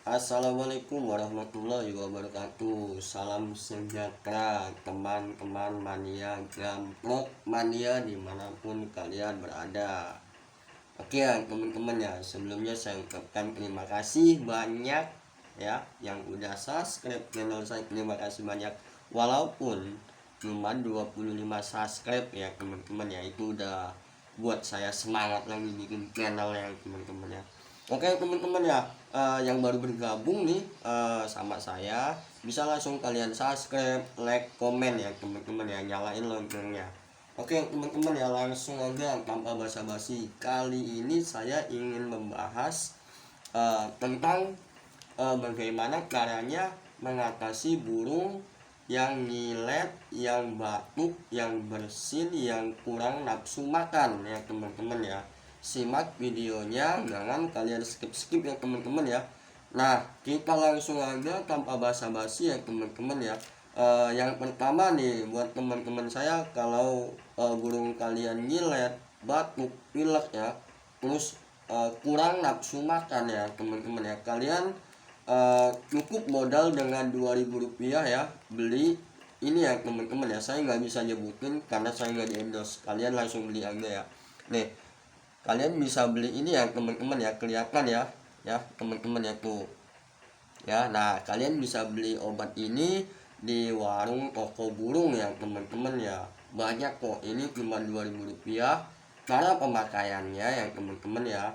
Assalamualaikum warahmatullahi wabarakatuh. Salam sejahtera teman-teman mania Gameplok mania dimanapun kalian berada. Oke ya teman-teman ya, sebelumnya saya ucapkan terima kasih banyak ya yang udah subscribe channel saya. Terima kasih banyak, walaupun cuma 25 subscribe ya teman-teman ya, itu udah buat saya semangat lagi bikin channel ya teman-teman ya. Oke teman-teman ya, yang baru bergabung nih sama saya, bisa langsung kalian subscribe, like, komen ya teman-teman ya, nyalain loncengnya. Oke teman-teman ya, langsung aja tanpa basa-basi. Kali ini saya ingin membahas tentang bagaimana caranya mengatasi burung yang ngilet, yang batuk, yang bersin, yang kurang nafsu makan ya teman-teman ya. Simak videonya, jangan kalian skip-skip ya teman-teman ya. Nah, kita langsung aja tanpa basa-basi ya teman-teman ya. Yang pertama nih, buat teman-teman saya, kalau burung kalian ngilet, batuk, pilek ya, terus kurang nafsu makan ya teman-teman ya, kalian cukup modal dengan Rp2.000 ya, beli ini ya teman-teman ya. Saya nggak bisa nyebutin karena saya nggak di endorse, kalian langsung beli aja ya. Nih, kalian bisa beli ini ya teman-teman ya, kelihatan ya teman-teman ya tuh ya. Nah, kalian bisa beli obat ini di warung toko burung ya teman-teman ya, banyak kok, ini cuma Rp2.000. Cara pemakaiannya ya teman-teman ya,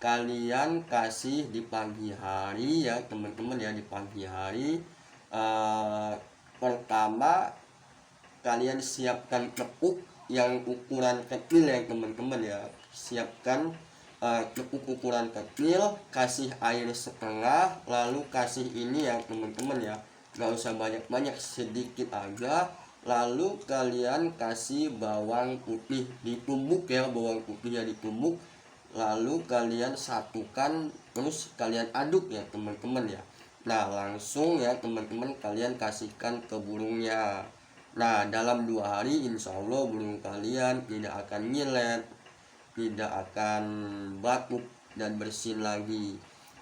kalian kasih di pagi hari ya teman-teman ya, di pagi hari. Pertama, kalian siapkan tepung yang ukuran kecil ya teman-teman ya, siapkan tepung ukuran kecil, kasih air setengah, lalu kasih ini ya teman-teman ya, nggak usah banyak-banyak, sedikit aja. Lalu kalian kasih bawang putih ditumbuk ya, bawang putihnya ditumbuk, lalu kalian satukan, terus kalian aduk ya teman-teman ya. Nah, langsung ya teman-teman kalian kasihkan ke burungnya. Nah, dalam 2 hari insya Allah burung kalian tidak akan nyilet, tidak akan batuk dan bersin lagi.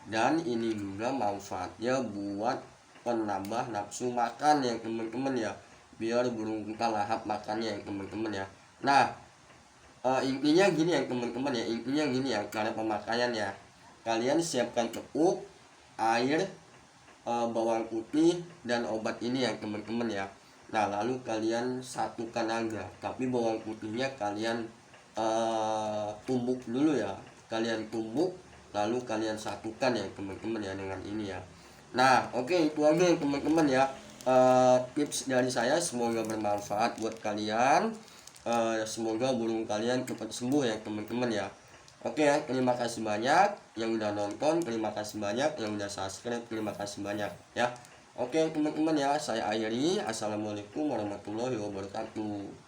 Dan ini juga manfaatnya buat penambah nafsu makan ya teman-teman ya, biar burung kita lahap makannya ya teman-teman ya. Nah, intinya gini ya teman-teman ya, intinya gini ya, cara pemakaian ya, kalian siapkan tepung, air, bawang putih, dan obat ini ya teman-teman ya. Nah, lalu kalian satukan aja, tapi bawang putihnya kalian tumbuk dulu ya, kalian tumbuk, lalu kalian satukan ya teman-teman ya dengan ini ya. Nah, oke, itu aja ya teman-teman ya, tips dari saya, semoga bermanfaat buat kalian. Semoga burung kalian cepat sembuh ya teman-teman ya. Oke ya, terima kasih banyak yang udah nonton, terima kasih banyak yang udah subscribe, terima kasih banyak ya. Oke teman-teman ya, saya akhiri. Assalamualaikum warahmatullahi wabarakatuh.